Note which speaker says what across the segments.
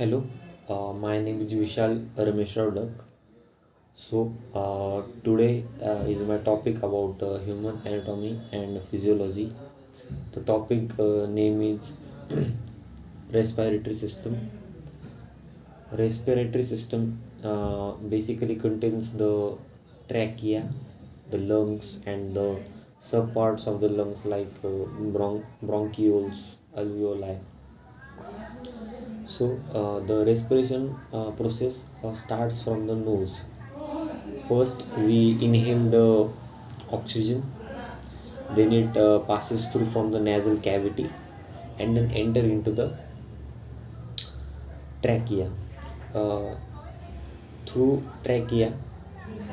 Speaker 1: Hello, my name is Vishal Ramesh Raudak. Today is my topic about human anatomy and physiology. The topic name is respiratory system. Respiratory system basically contains the trachea, the lungs, and the subparts of the lungs like bronchioles, alveoli. The respiration process starts from the nose. First, we inhale the oxygen, then it passes through from the nasal cavity and then enter into the trachea. Uh, Through trachea,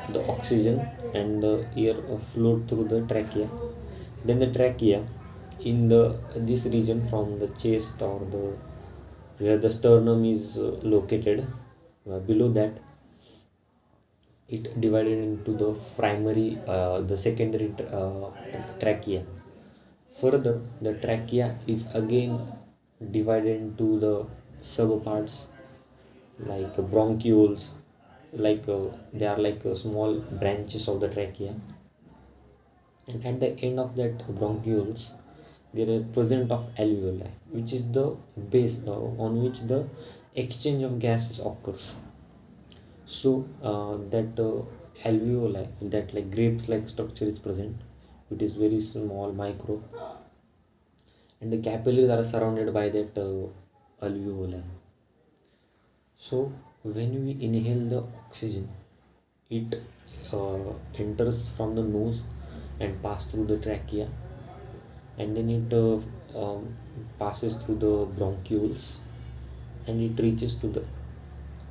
Speaker 1: the oxygen and the air float through the trachea. Then the trachea, in the this region from the chest or the where the sternum is located, below that it divided into the primary the secondary trachea. Further, the trachea is again divided into the subparts like bronchioles, they are like small branches of the trachea, and at the end of that bronchioles there is present of alveoli, which is the base on which the exchange of gases occurs. That alveoli, that like grapes like structure is present. It is very small micro, and the capillaries are surrounded by that alveoli. So when we inhale the oxygen, it enters from the nose and pass through the trachea, and then it passes through the bronchioles, and it reaches to the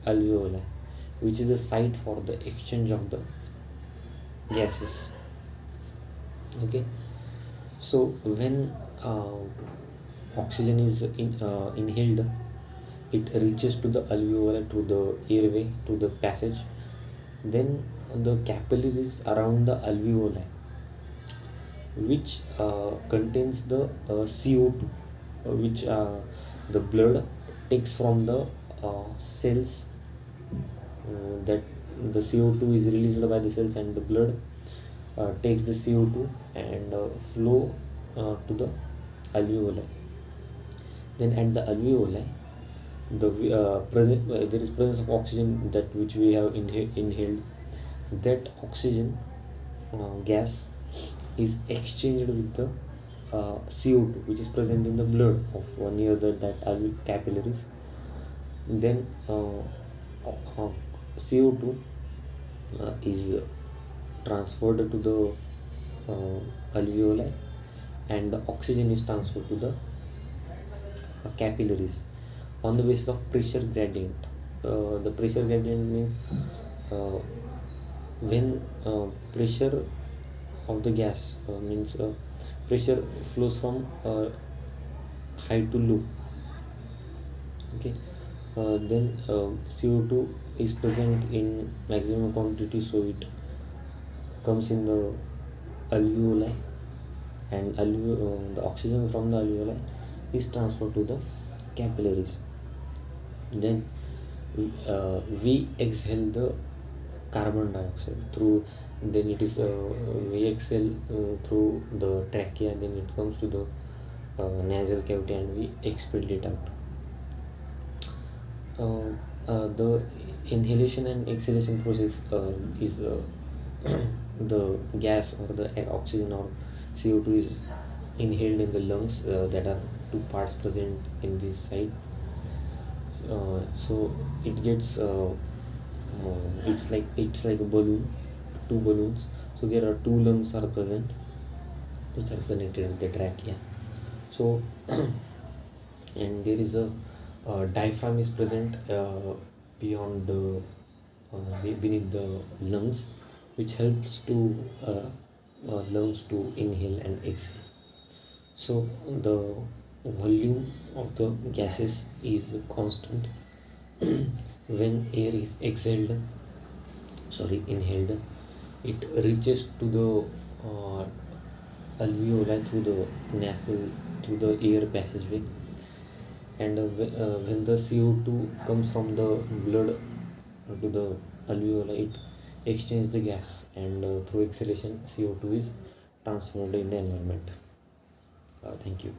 Speaker 1: alveoli, which is the site for the exchange of the gases. Okay, so when oxygen is inhaled, it reaches to the alveoli through the airway to the passage. Then the capillaries around the alveoli, which contains the CO2, which the blood takes from the cells, that the CO2 is released by the cells, and the blood takes the CO2 and flow to the alveoli. Then at the alveoli, there is presence of oxygen, that which we have inhaled. That oxygen gas is exchanged with the CO2, which is present in the blood of near that capillaries. Then CO2 is transferred to the alveoli, and the oxygen is transferred to the capillaries on the basis of pressure gradient. The pressure gradient means uh, when pressure of the gas means pressure flows from high to low. Okay, then CO2 is present in maximum quantity, so it comes in the alveoli, and the oxygen from the alveoli is transferred to the capillaries. Then we exhale the carbon dioxide through, then it is we exhale through the trachea, then it comes to the nasal cavity, and we expel it out. The inhalation and exhalation process is the gas or the oxygen or CO2 is inhaled in the lungs, that are two parts present in this side. So it gets it's like a balloon, two balloons. So there are two lungs are present, which are connected with the trachea. So and there is a diaphragm is present beyond the beneath the lungs, which helps to lungs to inhale and exhale. So the volume of the gases is constant. When air is inhaled, it reaches to the alveoli through the nasal, through the air passageway, and when the CO2 comes from the blood to the alveoli, it exchanges the gas, and through exhalation CO2 is transformed in the environment. Thank you.